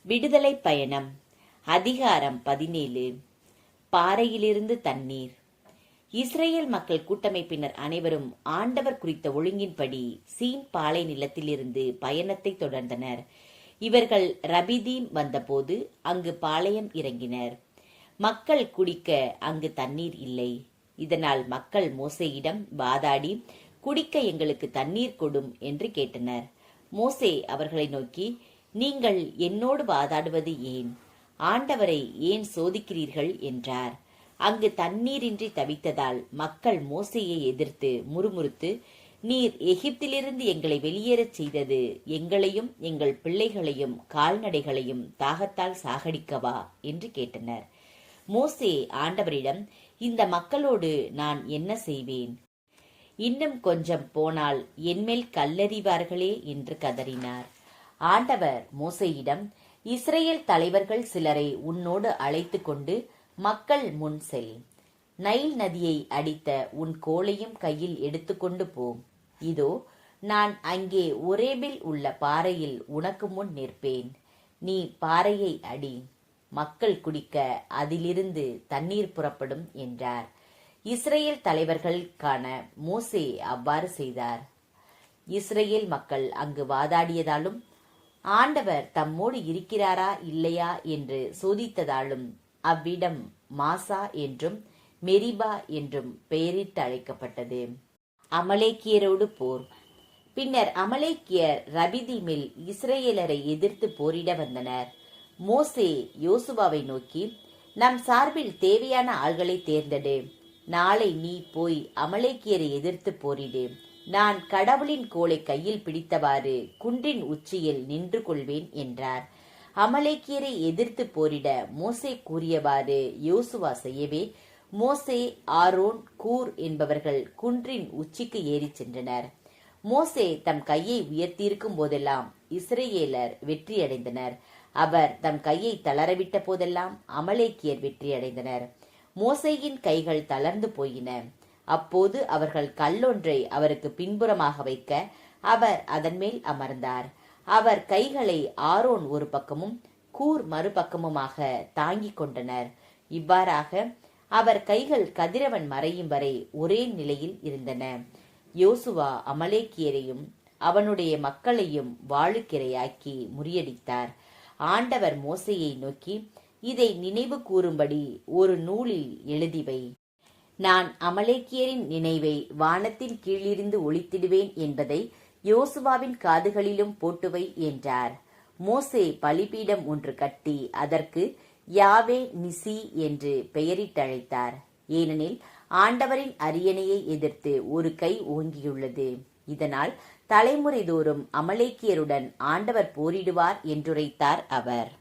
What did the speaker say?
விடுதலை பயணம். அதிகாரம் 17. பாறையிலிருந்து தண்ணீர். இஸ்ரேல் மக்கள் கூட்டமைப்பினர் அனைவரும் ஆண்டவர் குறித்த ஒழுங்கின்படி சீன் பாலை நிலத்திலிருந்து பயணத்தை தொடர்ந்தனர். இவர்கள் ரபிதீம் வந்தபோது அங்கு பாளையம் இறங்கினர். மக்கள் குடிக்க அங்கு தண்ணீர் இல்லை. இதனால் மக்கள் மோசேயிடம் வாதாடி, குடிக்க எங்களுக்கு தண்ணீர் கொடும் என்று கேட்டனர். மோசே அவர்களை நோக்கி, நீங்கள் என்னோடு வாதாடுவது ஏன்? ஆண்டவரை ஏன் சோதிக்கிறீர்கள் என்றார். அங்கு தண்ணீரின்றி தவித்ததால் மக்கள் மோசேயை எதிர்த்து முறுமுறுத்து, நீர் எகிப்திலிருந்து எங்களை வெளியேறச் செய்தது எங்களையும் எங்கள் பிள்ளைகளையும் கால்நடைகளையும் தாகத்தால் சாகடிக்கவா என்று கேட்டனர். மோசே ஆண்டவரிடம், இந்த மக்களோடு நான் என்ன செய்வேன்? இன்னும் கொஞ்சம் போனால் என்மேல் கல்லெறிவார்களே என்று கதறினார். ஆண்டவர் மோசேயிடம், இஸ்ரேல் தலைவர்கள் சிலரை உன்னோடு அழைத்து கொண்டு மக்கள் முன் செல். நைல் நதியை அடித்த உன் கோலையும் கையில் எடுத்துக்கொண்டு போ. இதோ, நான் அங்கே ஒரேபில் உள்ள பாறையில் உனக்கு முன் நிற்பேன். நீ பாறையை அடி, மக்கள் குடிக்க அதிலிருந்து தண்ணீர் புறப்படும் என்றார். இஸ்ரேல் தலைவர்கள் காண மோசே அவ்வாறு செய்தார். இஸ்ரேல் மக்கள் அங்கு வாதாடியதாலும் ஆண்டவர் தம்மோடு இருக்கிறாரா இல்லையா என்று சோதித்ததாலும் அவ்விடம் மாசா என்றும் மெரிபா என்றும் பெயரிட்டு அழைக்கப்பட்டது. அமலேக்கியரோடு போர். பின்னர் அமலேக்கியர் ரபிதீமில் இஸ்ரேலரை எதிர்த்து போரிட வந்தனர். மோசே யோசுவாவை நோக்கி, நம் சார்பில் தேவையான ஆள்களை தேர்ந்தெடு. நாளை நீ போய் அமலேக்கியரை எதிர்த்து போரிடு. நான் கடவுளின் கோலை கையில் பிடித்தவாறு குன்றின் உச்சியில் நின்று கொள்வேன் என்றார். அமலேக்கியரை எதிர்த்து போரிட மோசே கூறியவாறு யோசுவா செய்யவே, மோசே, ஆரோன், கூர் என்பவர்கள் குன்றின் உச்சிக்கு ஏறி சென்றனர். மோசே தம் கையை உயர்த்தியிருக்கும் போதெல்லாம் இஸ்ரேலர் வெற்றியடைந்தனர். அவர் தம் கையை தளரவிட்ட போதெல்லாம் அமலேக்கியர் வெற்றியடைந்தனர். மோசேயின் கைகள் தளர்ந்து போயின. அப்போது அவர்கள் கல்லொன்றை அவருக்கு பின்புறமாக வைக்க அவர் அதன் மேல் அமர்ந்தார். அவர் கைகளை ஆரோன் ஒரு பக்கமும் கூர் மறுபக்கமுமாக தாங்கிக் கொண்டனர். இவ்வாறாக அவர் கைகள் கதிரவன் மறையும் வரை ஒரே நிலையில் இருந்தன. யோசுவா அமலேக்கியரையும் அவனுடைய மக்களையும் வாளுக்கிரையாக்கி முறியடித்தார். ஆண்டவர் மோசேயை நோக்கி, இதை நினைவு கூறும்படி ஒரு நூலில் எழுதிவை. நான் அமலேக்கியரின் நினைவை வானத்தின் கீழிருந்து ஒளித்திடுவேன் என்பதை யோசுவாவின் காதுகளிலும் போட்டுவை என்றார். மோசே பலிபீடம் ஒன்று கட்டி அதற்கு யாவே நிசி என்று பெயரிட்டழைத்தார். ஏனெனில் ஆண்டவரின் அரியணையை எதிர்த்து ஒரு கை ஓங்கியுள்ளது. இதனால் தலைமுறை தோறும் அமலேக்கியருடன் ஆண்டவர் போரிடுவார் என்றுரைத்தார் அவர்.